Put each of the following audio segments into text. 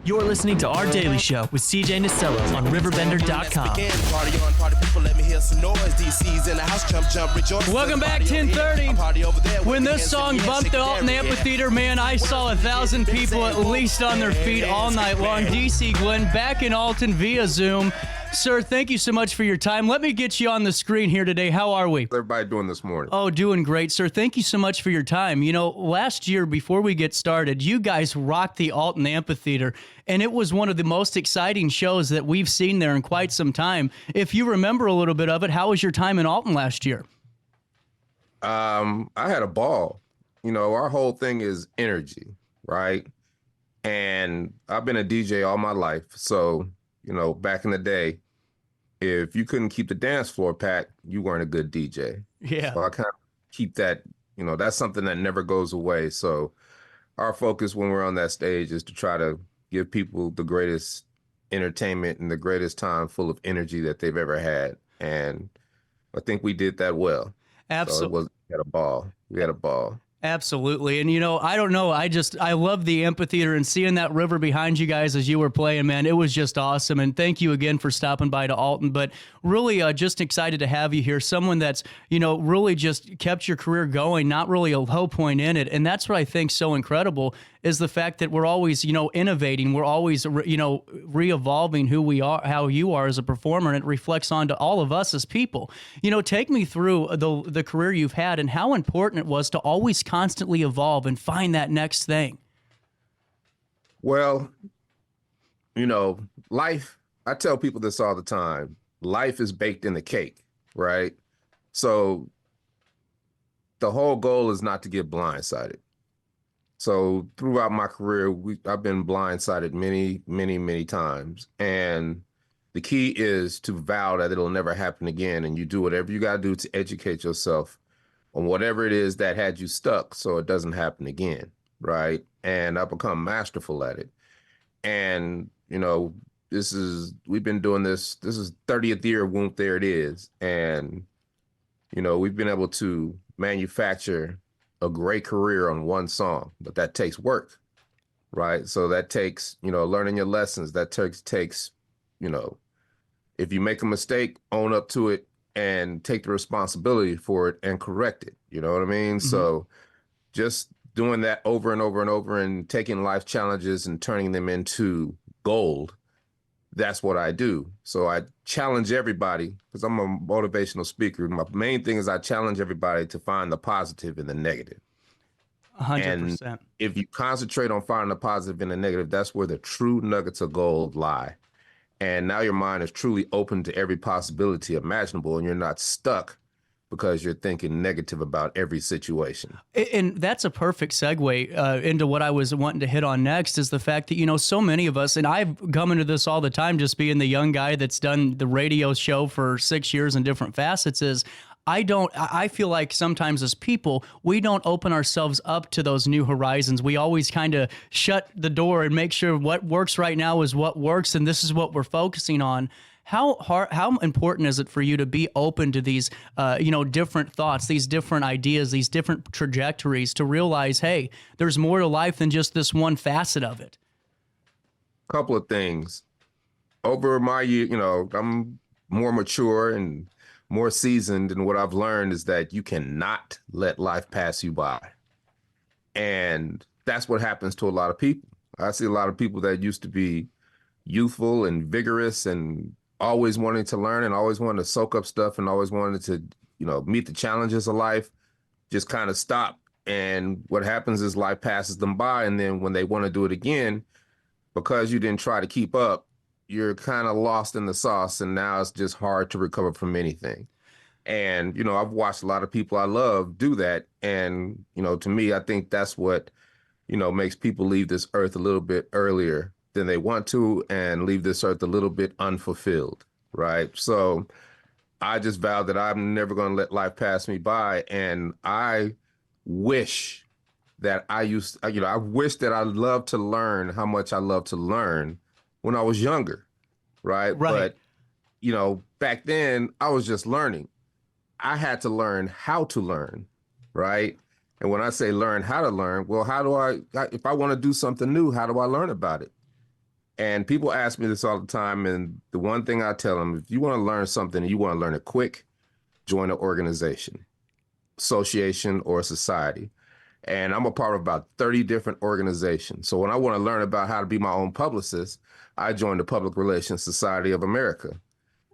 You're listening to Our Daily Show with CJ Nasello on RiverBender.com. Welcome back, 10:30. When this song bumped out in the amphitheater, man, I saw 1,000 people at least on their feet all night long. DC Glenn back in Alton via Zoom. Sir, thank you so much for your time. Let me get you on the screen here today. How are we? How's everybody doing this morning? Oh, doing great, sir. Thank you so much for your time. You know, last year, before we get started, you guys rocked the Alton Amphitheater, and it was one of the most exciting shows that we've seen there in quite some time. If you remember a little bit of it, how was your time in Alton last year? I had a ball. You know, our whole thing is energy, right? And I've been a DJ all my life. So, you know, back in the day, if you couldn't keep the dance floor packed, you weren't a good DJ. Yeah. So I kind of keep that, you know, that's something that never goes away. So our focus when we're on that stage is to try to give people the greatest entertainment and the greatest time full of energy that they've ever had. And I think we did that well. Absolutely. So we had a ball. We had a ball. Absolutely. And, you know, I don't know. I love the amphitheater and seeing that river behind you guys as you were playing, man. It was just awesome. And thank you again for stopping by to Alton. But really just excited to have you here. Someone that's, you know, really just kept your career going, not really a low point in it. And that's what I think so incredible is the fact that we're always, you know, innovating. We're always, you know, re-evolving who we are, how you are as a performer. And it reflects onto all of us as people. You know, take me through the career you've had and how important it was to always constantly evolve and find that next thing. Well, you know, life, I tell people this all the time, life is baked in the cake, right? So the whole goal is not to get blindsided. So throughout my career, I've been blindsided many, many, many times. And the key is to vow that it'll never happen again. And you do whatever you got to do to educate yourself on whatever it is that had you stuck so it doesn't happen again, right? And I've become masterful at it. And, you know, we've been doing this is 30th year of Whoop There It Is. And, you know, we've been able to manufacture a great career on one song, but that takes work, right? So that takes, you know, learning your lessons. That takes, you know, if you make a mistake, own up to it and take the responsibility for it and correct it. You know what I mean? Mm-hmm. So just doing that over and over and over and taking life challenges and turning them into gold. That's what I do. So I challenge everybody because I'm a motivational speaker. My main thing is I challenge everybody to find the positive in the negative. 100%. And if you concentrate on finding the positive in the negative, that's where the true nuggets of gold lie. And now your mind is truly open to every possibility imaginable, and you're not stuck because you're thinking negative about every situation. And that's a perfect segue into what I was wanting to hit on next is the fact that, you know, so many of us, and I've come into this all the time, just being the young guy that's done the radio show for 6 years in different facets, is I feel like sometimes as people, we don't open ourselves up to those new horizons. We always kind of shut the door and make sure what works right now is what works, and this is what we're focusing on. How important is it for you to be open to these, you know, different thoughts, these different ideas, these different trajectories to realize, hey, there's more to life than just this one facet of it? Couple of things. Over my year, you know, I'm more mature and more seasoned, and what I've learned is that you cannot let life pass you by. And that's what happens to a lot of people. I see a lot of people that used to be youthful and vigorous and always wanting to learn and always wanting to soak up stuff and always wanted to, you know, meet the challenges of life, just kind of stop. And what happens is life passes them by. And then when they want to do it again, because you didn't try to keep up, you're kind of lost in the sauce, and now it's just hard to recover from anything. And, you know, I've watched a lot of people I love do that. And, you know, to me, I think that's what, you know, makes people leave this earth a little bit earlier than they want to and leave this earth a little bit unfulfilled, right? So I just vowed that I'm never going to let life pass me by. And I wish that I wish that I loved to learn how much I love to learn when I was younger, right? But, you know, back then I was just learning. I had to learn how to learn, right? And when I say learn how to learn, well, if I want to do something new, how do I learn about it? And people ask me this all the time. And the one thing I tell them, if you want to learn something and you want to learn it quick, join an organization, association, or a society. And I'm a part of about 30 different organizations. So when I want to learn about how to be my own publicist, I joined the Public Relations Society of America.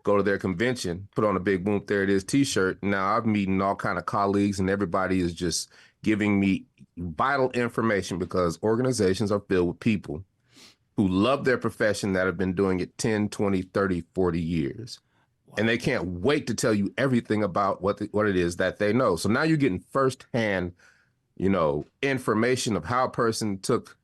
Go to their convention, put on a big boom, there it is t-shirt. Now I'm meeting all kind of colleagues and everybody is just giving me vital information because organizations are filled with people who love their profession that have been doing it 10, 20, 30, 40 years. Wow. And they can't wait to tell you everything about what it is that they know. So now you're getting firsthand, information of how a person took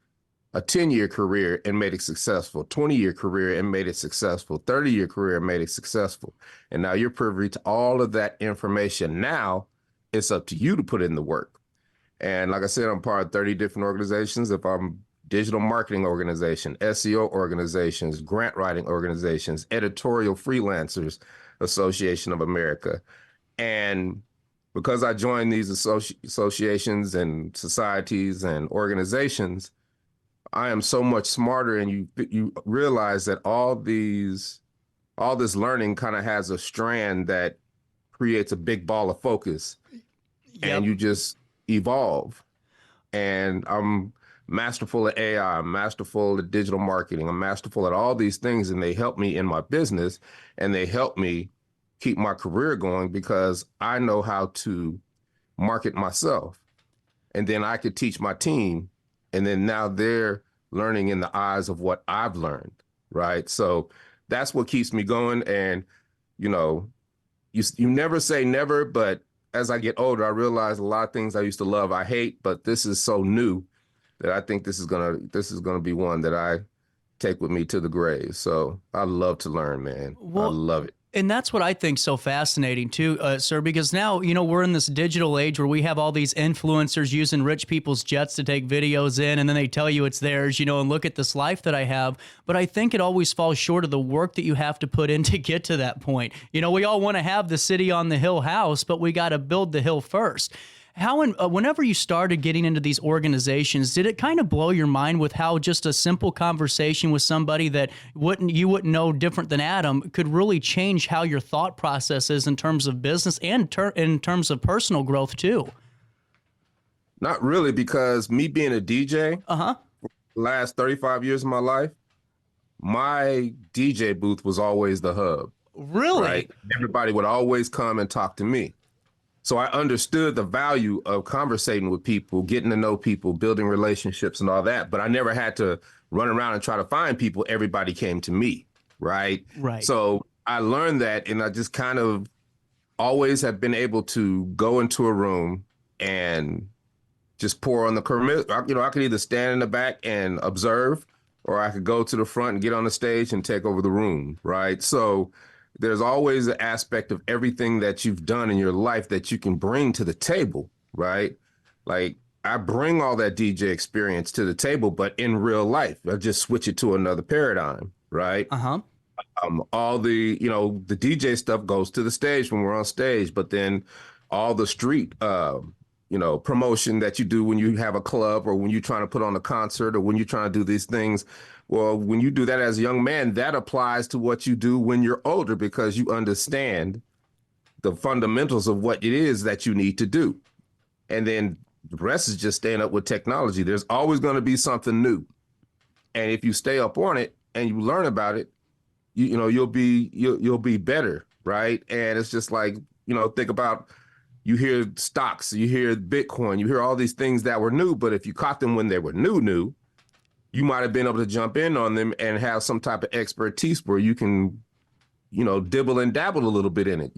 a 10-year career and made it successful, 20-year career and made it successful, 30-year career and made it successful. And now you're privy to all of that information. Now it's up to you to put in the work. And like I said, I'm part of 30 different organizations. If I'm digital marketing organization, SEO organizations, grant writing organizations, editorial freelancers association of America. And because I joined these associations and societies and organizations, I am so much smarter. And you realize that all this learning kind of has a strand that creates a big ball of focus. Yep. And you just evolve. And I'm masterful at AI, I'm masterful at digital marketing, I'm masterful at all these things, and they help me in my business, and they help me keep my career going because I know how to market myself. And then I could teach my team, and then now they're learning in the eyes of what I've learned, right? So that's what keeps me going. And, you never say never, but as I get older, I realize a lot of things I used to love, I hate, but this is so new that I think this is gonna be one that I take with me to the grave. So I love to learn, man. Well, I love it. And that's what I think so fascinating too, sir, because now, we're in this digital age where we have all these influencers using rich people's jets to take videos in, and then they tell you it's theirs, and look at this life that I have. But I think it always falls short of the work that you have to put in to get to that point. We all want to have the city on the hill house, but we got to build the hill first. Whenever you started getting into these organizations, did it kind of blow your mind with how just a simple conversation with somebody that you wouldn't know different than Adam could really change how your thought process is in terms of business and in terms of personal growth too? Not really, because me being a DJ, last 35 years of my life, my DJ booth was always the hub. Really? Right? Everybody would always come and talk to me. So I understood the value of conversating with people, getting to know people, building relationships and all that. But I never had to run around and try to find people. Everybody came to me, right? Right. So I learned that, and I just kind of always have been able to go into a room and just pour on the permit. I could either stand in the back and observe, or I could go to the front and get on the stage and take over the room, right? So there's always an aspect of everything that you've done in your life that you can bring to the table, right? Like I bring all that DJ experience to the table, but in real life, I just switch it to another paradigm, right? All the DJ stuff goes to the stage when we're on stage, but then all the street, promotion that you do when you have a club or when you're trying to put on a concert or when you're trying to do these things. Well, when you do that as a young man, that applies to what you do when you're older because you understand the fundamentals of what it is that you need to do. And then the rest is just staying up with technology. There's always going to be something new. And if you stay up on it and you learn about it, you'll be better, right? And it's just like, think about, you hear stocks, you hear Bitcoin, you hear all these things that were new, but if you caught them when they were new, you might have been able to jump in on them and have some type of expertise where you can, dibble and dabble a little bit in it.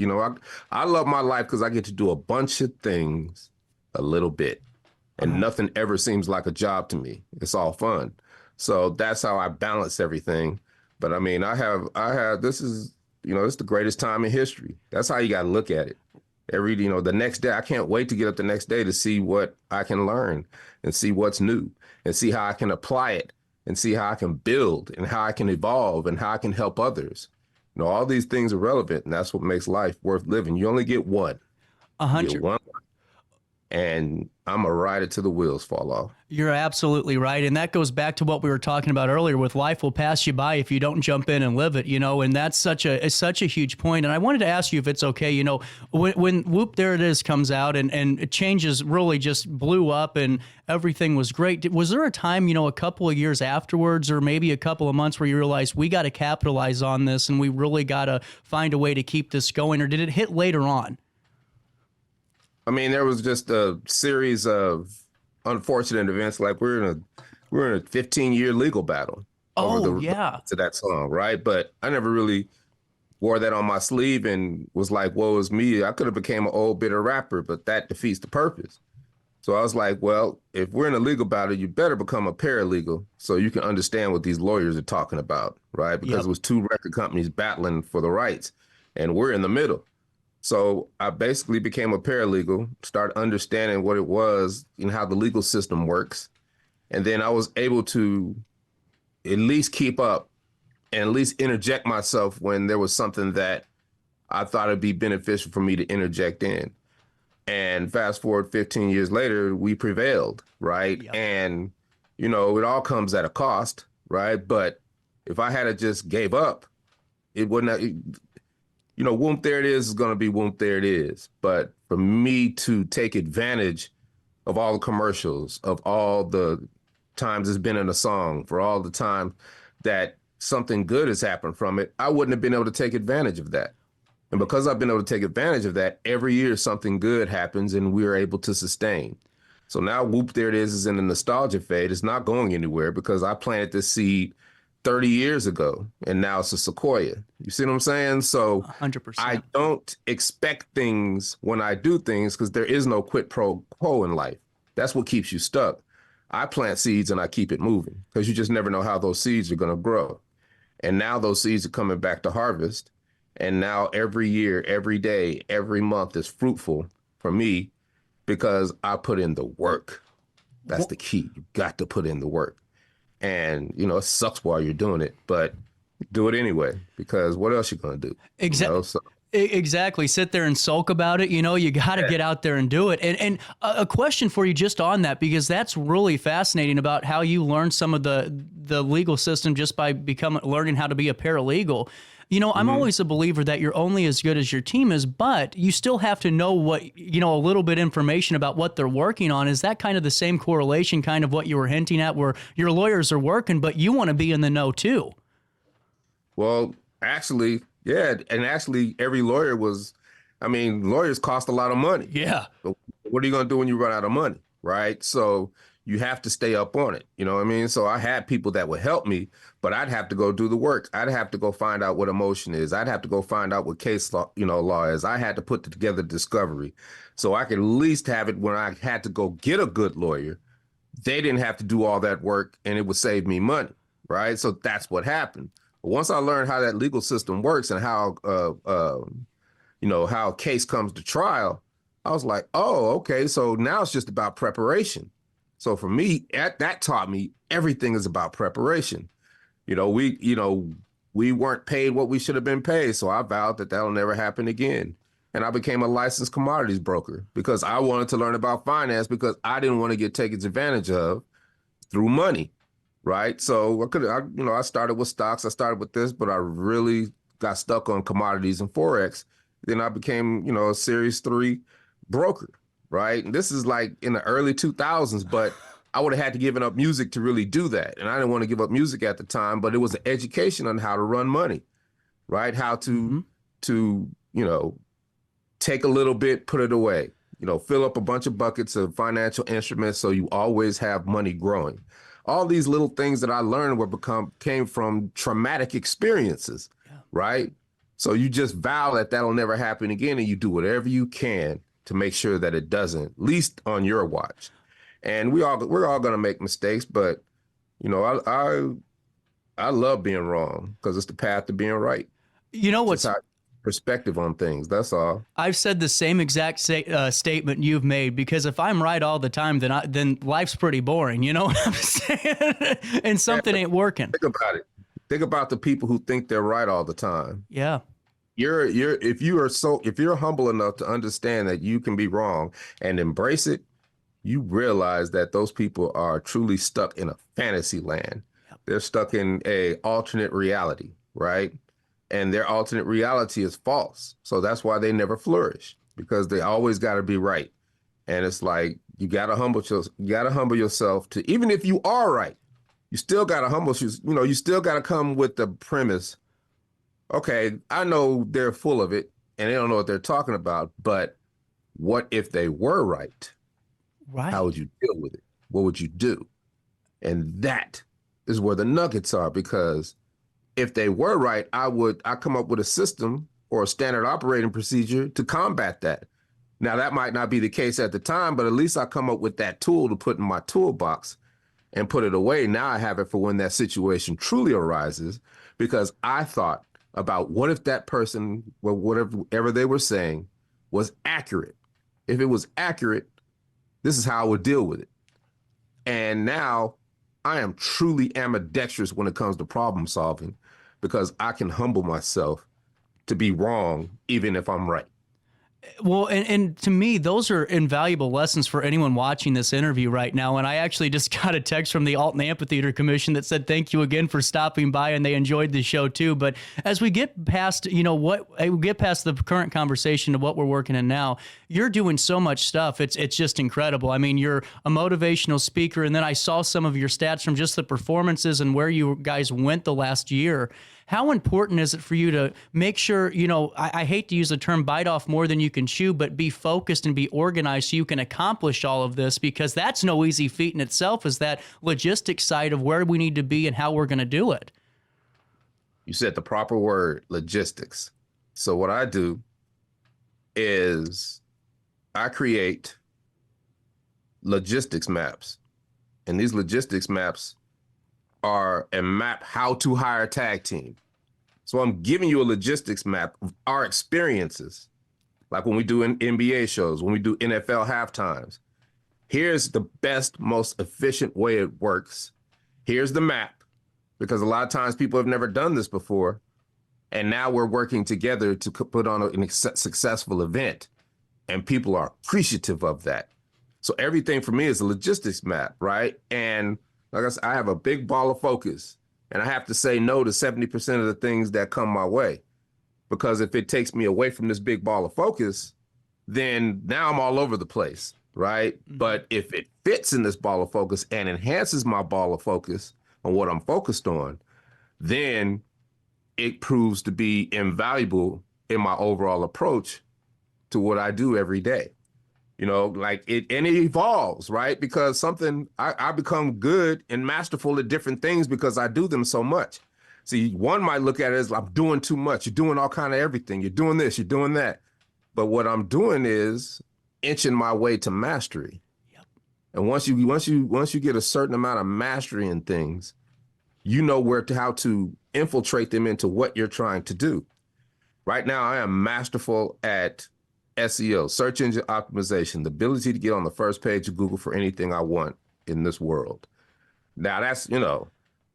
I love my life because I get to do a bunch of things a little bit, and nothing ever seems like a job to me. It's all fun. So that's how I balance everything. But I mean, this is the greatest time in history. That's how you got to look at it. The next day, I can't wait to get up the next day to see what I can learn and see what's new and see how I can apply it and see how I can build and how I can evolve and how I can help others. All these things are relevant, and that's what makes life worth living. You only get one. 100. and I'm going to ride it till the wheels fall off. You're absolutely right. And that goes back to what we were talking about earlier with life will pass you by if you don't jump in and live it, and that's such a huge point. And I wanted to ask you if it's okay, when Whoop There It Is comes out and Changes really just blew up and everything was great. Was there a time, a couple of years afterwards or maybe a couple of months where you realized we got to capitalize on this and we really got to find a way to keep this going, or did it hit later on? I mean, there was just a series of unfortunate events. Like we're in a 15-year legal battle over to that song, right? But I never really wore that on my sleeve and was like, woe is me. I could have became an old bitter rapper, but that defeats the purpose. So I was like, well, if we're in a legal battle, you better become a paralegal so you can understand what these lawyers are talking about, right? Because it was two record companies battling for the rights, and we're in the middle. So I basically became a paralegal, started understanding what it was and how the legal system works. And then I was able to at least keep up and at least interject myself when there was something that I thought it'd be beneficial for me to interject in. And fast forward 15 years later, we prevailed, right? Yep. And, it all comes at a cost, right? But if I had just gave up, it wouldn't have... Whoop There It Is going to be Whoop There It Is. But for me to take advantage of all the commercials, of all the times it's been in a song, for all the time that something good has happened from it, I wouldn't have been able to take advantage of that. And because I've been able to take advantage of that, every year something good happens and we're able to sustain. So now Whoop There It Is in the nostalgia fade. It's not going anywhere because I planted this seed 30 years ago, and now it's a sequoia. You see what I'm saying? So 100%. I don't expect things when I do things because there is no quid pro quo in life. That's what keeps you stuck. I plant seeds and I keep it moving because you just never know how those seeds are going to grow. And now those seeds are coming back to harvest. And now every year, every day, every month is fruitful for me because I put in the work. That's the key. You got to put in the work. And, it sucks while you're doing it, but do it anyway, because what else you going to do? Exactly. Exactly. Sit there and sulk about it. You got to get out there and do it. And a question for you just on that, because that's really fascinating about how you learned some of the legal system just by learning how to be a paralegal. I'm always a believer that you're only as good as your team is, but you still have to know what, a little bit information about what they're working on. Is that kind of the same correlation, kind of what you were hinting at, where your lawyers are working, but you want to be in the know too? Well, actually, yeah. And actually every lawyer lawyers cost a lot of money. Yeah. So what are you going to do when you run out of money? Right. So you have to stay up on it. You know what I mean? So I had people that would help me, but I'd have to go do the work. I'd have to go find out what emotion is. I'd have to go find out what case law, law is. I had to put together discovery so I could at least have it when I had to go get a good lawyer. They didn't have to do all that work and it would save me money. Right. So that's what happened. But once I learned how that legal system works and how, how a case comes to trial, I was like, oh, okay. So now it's just about preparation. So for me, that taught me everything is about preparation. We weren't paid what we should have been paid. So I vowed that that'll never happen again. And I became a licensed commodities broker because I wanted to learn about finance because I didn't want to get taken advantage of through money. Right. So I started with stocks. I started with this, but I really got stuck on commodities and Forex. Then I became, a Series 3 broker. Right. And this is like in the early 2000s, but I would have had to give up music to really do that. And I didn't want to give up music at the time, but it was an education on how to run money. Right. How to take a little bit, put it away, fill up a bunch of buckets of financial instruments so you always have money growing. All these little things that I learned came from traumatic experiences. Yeah. Right. So you just vow that that'll never happen again. And you do whatever you can to make sure that it doesn't, at least on your watch. And we're all going to make mistakes, but I love being wrong because it's the path to being right. What's perspective on things. That's all. I've said the same exact statement you've made, because if I'm right all the time, then life's pretty boring. You know what I'm saying? And something ain't working. Think about it. Think about the people who think they're right all the time. Yeah. if you're humble enough to understand that you can be wrong and embrace it, you realize that those people are truly stuck in a fantasy land. They're stuck in a alternate reality, right? And their alternate reality is false. So that's why they never flourish, because they always got to be right. And it's like you got to humble yourself to, even if you are right, you still got to you still got to come with the premise. Okay, I know they're full of it and they don't know what they're talking about, but what if they were right? Right. How would you deal with it? What would you do? And that is where the nuggets are, because if they were right, I come up with a system or a standard operating procedure to combat that. Now, that might not be the case at the time, but at least I come up with that tool to put in my toolbox and put it away. Now I have it for when that situation truly arises, because I thought about what if that person, or whatever they were saying, was accurate. If it was accurate, this is how I would deal with it. And now I am truly ambidextrous when it comes to problem solving, because I can humble myself to be wrong, even if I'm right. Well, and to me, those are invaluable lessons for anyone watching this interview right now. And I actually just got a text from the Alton Amphitheater Commission that said, thank you again for stopping by, and they enjoyed the show too. But as we get past, the current conversation to what we're working in now, you're doing so much stuff. It's just incredible. I mean, you're a motivational speaker. And then I saw some of your stats from just the performances and where you guys went the last year. How important is it for you to make sure, I hate to use the term bite off more than you can chew, but be focused and be organized so you can accomplish all of this? Because that's no easy feat in itself, is that logistics side of where we need to be and how we're going to do it. You said the proper word, logistics. So what I do is I create logistics maps. And these logistics maps are a map how to hire a tag team. So I'm giving you a logistics map of our experiences, like when we do NBA shows, when we do NFL halftimes. Here's the best, most efficient way it works. Here's the map, because a lot of times people have never done this before. And now we're working together to put on a successful event, and people are appreciative of that. So everything for me is a logistics map, right? And like I said, I have a big ball of focus, and I have to say no to 70% of the things that come my way. Because if it takes me away from this big ball of focus, then now I'm all over the place, right? Mm-hmm. But if it fits in this ball of focus and enhances my ball of focus on what I'm focused on, then it proves to be invaluable in my overall approach to what I do every day. And it evolves, right? Because I become good and masterful at different things because I do them so much. See, one might look at it as I'm doing too much. You're doing all kind of everything. You're doing this, you're doing that. But what I'm doing is inching my way to mastery. Yep. And once you get a certain amount of mastery in things, you know how to infiltrate them into what you're trying to do. Right now, I am masterful at SEO, search engine optimization, the ability to get on the first page of Google for anything I want in this world. Now that's,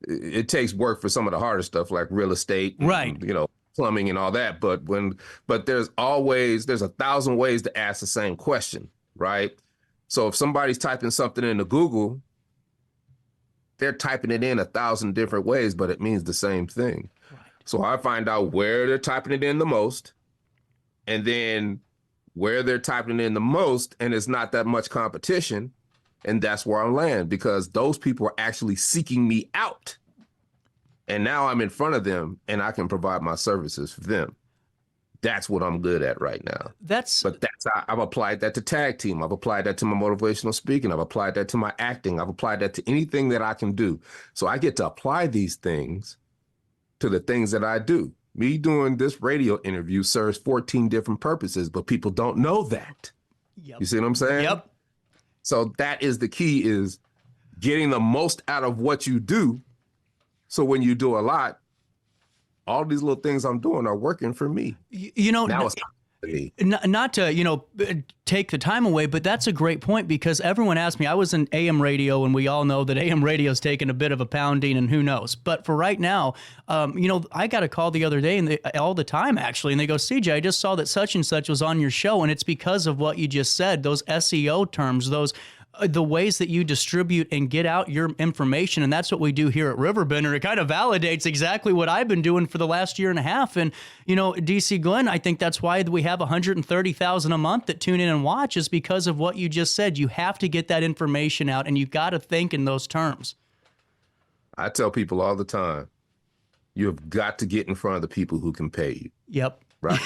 it takes work for some of the harder stuff like real estate, right? And, plumbing and all that. But there's 1,000 ways to ask the same question, right? So if somebody's typing something into Google, they're typing it in 1,000 different ways, but it means the same thing. Right. So I find out where they're typing it in the most, and then where they're typing in the most, and it's not that much competition. And that's where I land, because those people are actually seeking me out. And now I'm in front of them and I can provide my services for them. That's what I'm good at right now. I've applied that to tag team. I've applied that to my motivational speaking. I've applied that to my acting. I've applied that to anything that I can do. So I get to apply these things to the things that I do. Me doing this radio interview serves 14 different purposes, but people don't know that. Yep. You see what I'm saying? Yep. So that is the key, is getting the most out of what you do. So when you do a lot, all these little things I'm doing are working for me. Now it's time me. Not to, take the time away, but that's a great point because everyone asked me, I was in AM radio and we all know that AM radio's taken a bit of a pounding and who knows. But for right now, I got a call the other day and all the time actually, and they go, CJ, I just saw that such and such was on your show. And it's because of what you just said, those SEO terms, the ways that you distribute and get out your information. And that's what we do here at RiverBender. It kind of validates exactly what I've been doing for the last year and a half. And, DC Glenn, I think that's why we have 130,000 a month that tune in and watch is because of what you just said. You have to get that information out and you got to think in those terms. I tell people all the time, you have got to get in front of the people who can pay you. Yep. Right.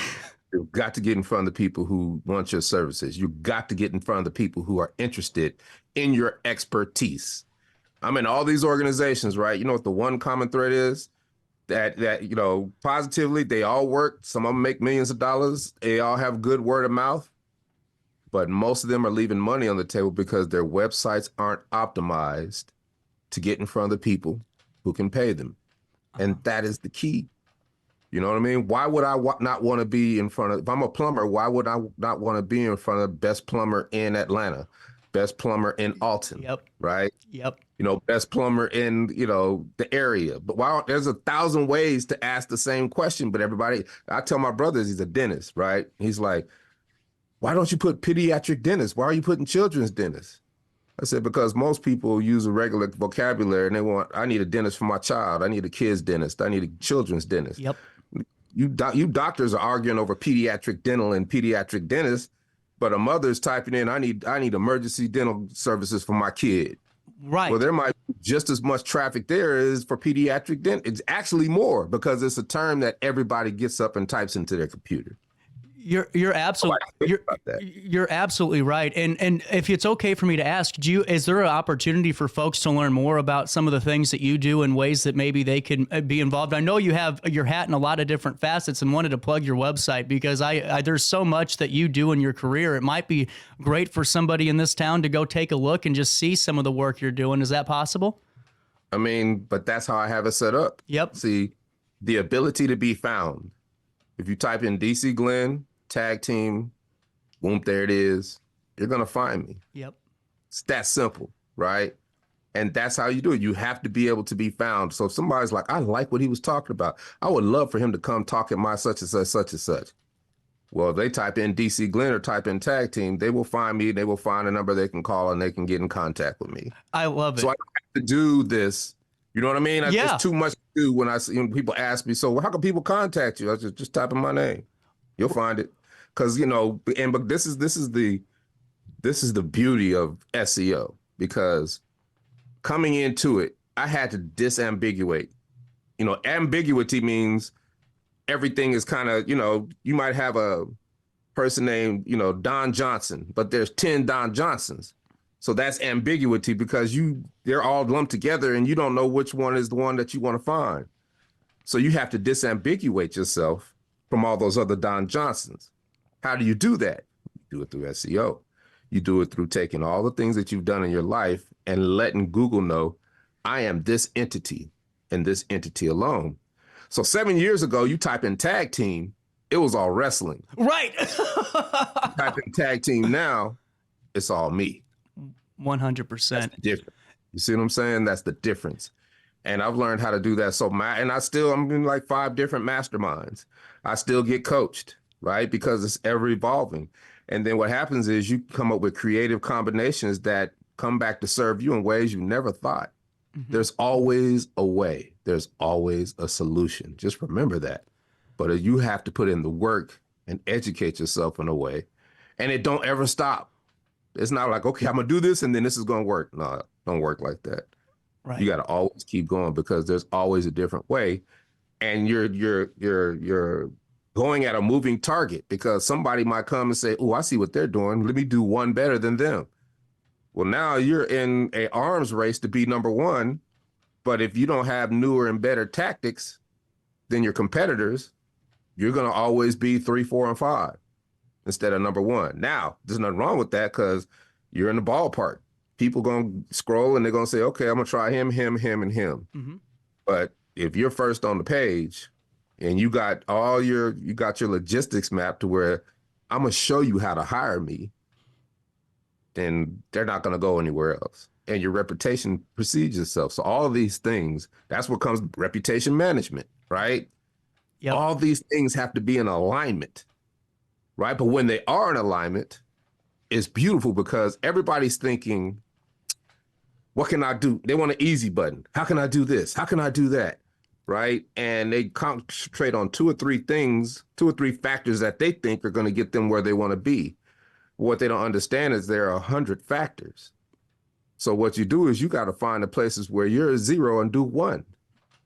You've got to get in front of the people who want your services. You've got to get in front of the people who are interested in your expertise. I'm in all these organizations, right? You know what the one common thread is? That positively, they all work. Some of them make millions of dollars. They all have good word of mouth. But most of them are leaving money on the table because their websites aren't optimized to get in front of the people who can pay them. And that is the key. You know what I mean? Why would I not want to be in front of, if I'm a plumber, why would I not want to be in front of the best plumber in Atlanta, best plumber in Alton, right? Yep. Best plumber in, the area. But there's 1,000 ways to ask the same question, but I tell my brothers, he's a dentist, right? He's like, why don't you put pediatric dentist? Why are you putting children's dentist? I said, because most people use a regular vocabulary and I need a dentist for my child. I need a kid's dentist. I need a children's dentist. Yep. You doctors are arguing over pediatric dental and pediatric dentist, but a mother's typing in, I need emergency dental services for my kid. Right. Well, there might be just as much traffic there as for pediatric dental. It's actually more because it's a term that everybody gets up and types into their computer. You're absolutely right. And if it's okay for me to ask, is there an opportunity for folks to learn more about some of the things that you do in ways that maybe they can be involved? I know you have your hat in a lot of different facets and wanted to plug your website because there's so much that you do in your career. It might be great for somebody in this town to go take a look and just see some of the work you're doing. Is that possible? I mean, but that's how I have it set up. Yep. See, the ability to be found. If you type in DC Glenn, tag team, boom, there it is. You're going to find me. Yep. It's that simple, right? And that's how you do it. You have to be able to be found. So if somebody's like, I like what he was talking about, I would love for him to come talk at my such and such, such and such. Well, if they type in DC Glenn or type in tag team, they will find me. They will find a number they can call and they can get in contact with me. I love it. So I don't have to do this. You know what I mean? Yeah. It's too much to do when people ask me, so how can people contact you? I just type in my name. You'll find it. Because, but this is the beauty of SEO, because coming into it, I had to disambiguate. Ambiguity means everything is kind of, you might have a person named, Don Johnson, but there's 10 Don Johnsons. So that's ambiguity because they're all lumped together and you don't know which one is the one that you want to find. So you have to disambiguate yourself from all those other Don Johnsons. How do you do that? You do it through SEO. You do it through taking all the things that you've done in your life and letting Google know, I am this entity and this entity alone. So 7 years ago, you type in tag team, it was all wrestling. Right. Type in tag team now, it's all me. 100%. That's the difference. You see what I'm saying? That's the difference. And I've learned how to do that. I'm in like 5 different masterminds. I still get coached, right? Because it's ever evolving. And then what happens is you come up with creative combinations that come back to serve you in ways you never thought. Mm-hmm. There's always a way. There's always a solution. Just remember that. But you have to put in the work and educate yourself in a way. And it don't ever stop. It's not like, okay, I'm going to do this and then this is going to work. No, it don't work like that. Right. You got to always keep going because there's always a different way. And you're going at a moving target because somebody might come and say, oh, I see what they're doing. Let me do one better than them. Well, now you're in an arms race to be number one. But if you don't have newer and better tactics than your competitors, you're going to always be 3, 4, and 5 instead of number one. Now, there's nothing wrong with that because you're in the ballpark. People going to scroll and they're going to say, okay, I'm going to try him, and him. Mm-hmm. But if you're first on the page and you got your logistics mapped to where I'm going to show you how to hire me, then they're not going to go anywhere else. And your reputation precedes yourself. So all of these things, that's what comes reputation management, right? Yep. All these things have to be in alignment, right? But when they are in alignment, it's beautiful because everybody's thinking, what can I do? They want an easy button. How can I do this? How can I do that? Right? And they concentrate on two or three factors that they think are going to get them where they want to be. What they don't understand is there are 100 factors. So what you do is you got to find the places where you're a 0 and do 1,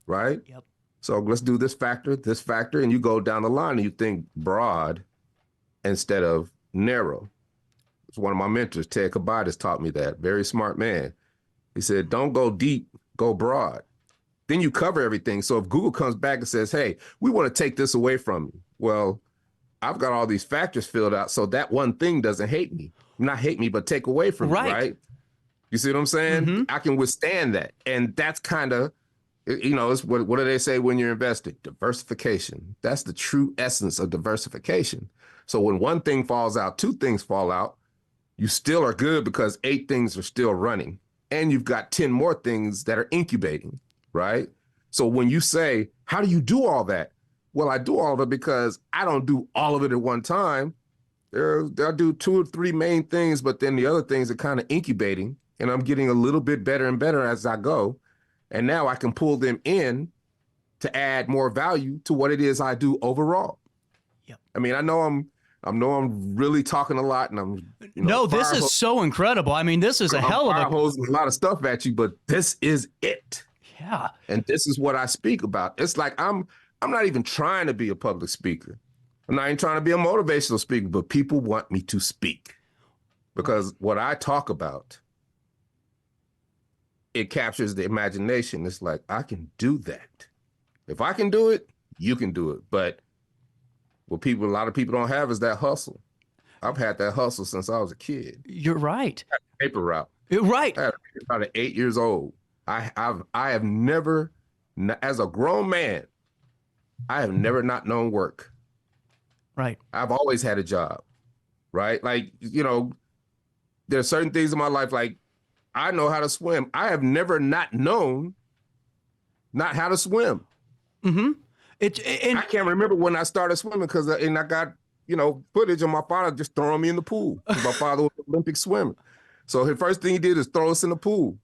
right? Yep. So let's do this factor, and you go down the line and you think broad instead of narrow. It's one of my mentors, Ted Kabatis, taught me that. Very smart man. He said, don't go deep, go broad. Then you cover everything. So if Google comes back and says, hey, we want to take this away from you. Well, I've got all these factors filled out, so that one thing doesn't hate me. Not hate me, but take away from me, right? You see what I'm saying? Mm-hmm. I can withstand that. And that's kind of, it's what do they say when you're investing? Diversification. That's the true essence of diversification. So when one thing falls out, two things fall out, you still are good because 8 things are still running. And you've got 10 more things that are incubating, right? So when you say, how do you do all that? Well, I do all of it because I don't do all of it at one time. I'll do 2 or 3 main things, but then the other things are kind of incubating, and I'm getting a little bit better and better as I go. And now I can pull them in to add more value to what it is I do overall. Yep. I mean, I know I'm really talking a lot, and I'm no, this is so incredible. I mean, this is a hell of a lot of stuff at you, but this is it. Yeah. And this is what I speak about. It's like I'm not even trying to be a public speaker. I'm not even trying to be a motivational speaker, but people want me to speak because what I talk about, it captures the imagination. It's like, I can do that. If I can do it, you can do it. But what a lot of people don't have is that hustle. I've had that hustle since I was a kid. You're right. I had a paper route. You're right. I had a paper route at 8 years old. I have never, as a grown man, I have never not known work. Right. I've always had a job, right? Like, there's certain things in my life, like I know how to swim. I have never not known not how to swim. Mm-hmm. I can't remember when I started swimming because I got, footage of my father just throwing me in the pool. My father was an Olympic swimmer. So the first thing he did is throw us in the pool.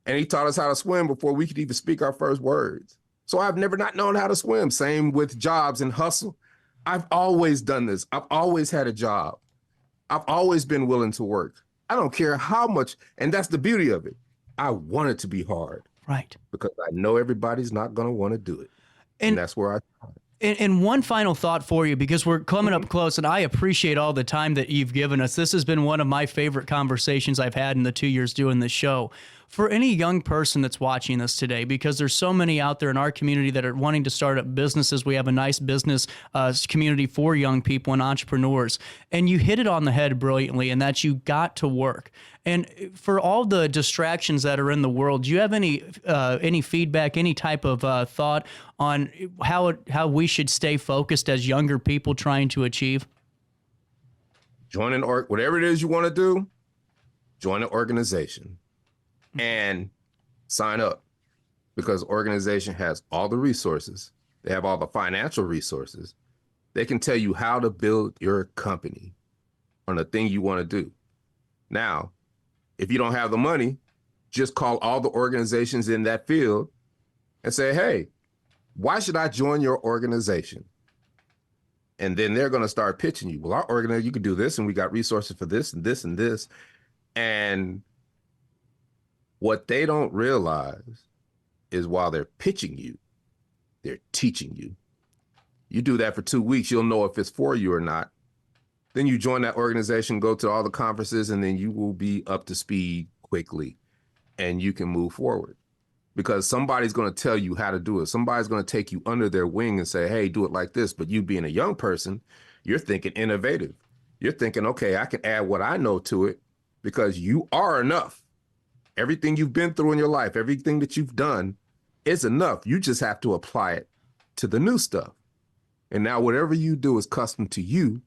And he taught us how to swim before we could even speak our first words. So I've never not known how to swim. Same with jobs and hustle. I've always done this. I've always had a job. I've always been willing to work. I don't care how much. And that's the beauty of it. I want it to be hard. Right. Because I know everybody's not going to want to do it. And that's where I start. And one final thought for you, because we're coming up close, and I appreciate all the time that you've given us. This has been one of my favorite conversations I've had in the 2 years doing this show. For any young person that's watching this today, because there's so many out there in our community that are wanting to start up businesses. We have a nice business community for young people and entrepreneurs. And you hit it on the head brilliantly, and that you got to work. And for all the distractions that are in the world, do you have any feedback, any type of thought on how we should stay focused as younger people trying to achieve? Join whatever it is you want to do, join an organization and sign up, because organization has all the resources. They have all the financial resources. They can tell you how to build your company on the thing you want to do. Now, if you don't have the money, just call all the organizations in that field and say, hey, why should I join your organization? And then they're going to start pitching you. Well, our organization, you can do this, and we got resources for this and this and this. And what they don't realize is while they're pitching you, they're teaching you. You do that for 2 weeks, you'll know if it's for you or not. Then you join that organization, go to all the conferences, and then you will be up to speed quickly, and you can move forward. Because somebody's going to tell you how to do it. Somebody's going to take you under their wing and say, hey, do it like this. But you being a young person, you're thinking innovative. You're thinking, okay, I can add what I know to it, because you are enough. Everything you've been through in your life, everything that you've done is enough. You just have to apply it to the new stuff. And now whatever you do is custom to you,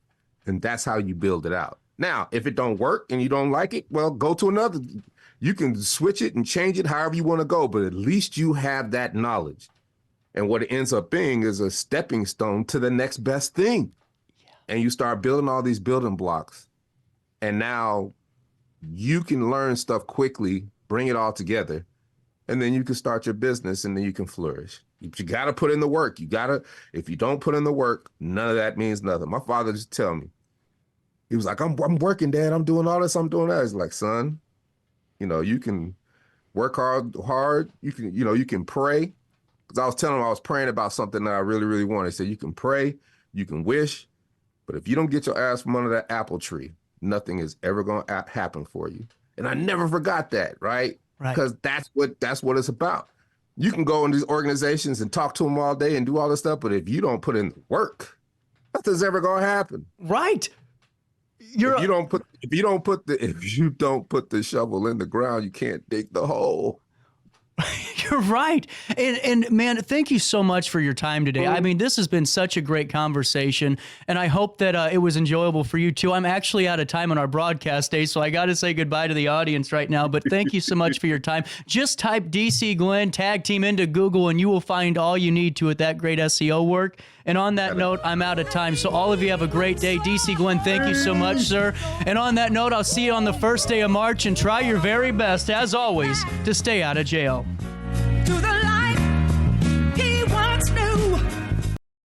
And that's how you build it out. Now, if it don't work and you don't like it, well, go to another. You can switch it and change it however you want to go, but at least you have that knowledge. And what it ends up being is a stepping stone to the next best thing. Yeah. And you start building all these building blocks. And now you can learn stuff quickly, bring it all together, and then you can start your business and then you can flourish. You got to put in the work. If you don't put in the work, none of that means nothing. My father just tell me, he was like, I'm working, Dad. I'm doing all this. I'm doing that. He's like, son, you can work hard. You can pray. Because I was telling him I was praying about something that I really, really wanted. He said, you can pray, you can wish, but if you don't get your ass from under that apple tree, nothing is ever going to happen for you. And I never forgot that, right? Because that's what it's about. You can go in these organizations and talk to them all day and do all this stuff, but if you don't put in the work, nothing's ever going to happen. Right. If you don't put the shovel in the ground, you can't dig the hole. You're right. And man, thank you so much for your time today. I mean, this has been such a great conversation, and I hope that it was enjoyable for you too. I'm actually out of time on our broadcast day, so I got to say goodbye to the audience right now, but thank you so much for your time. Just type DC Glenn Tag Team into Google, and you will find all you need to with that great SEO work. And on that note, I'm out of time. So all of you have a great day. DC Glenn, thank you so much, sir. And on that note, I'll see you on the first day of March, and try your very best, as always, to stay out of jail. To the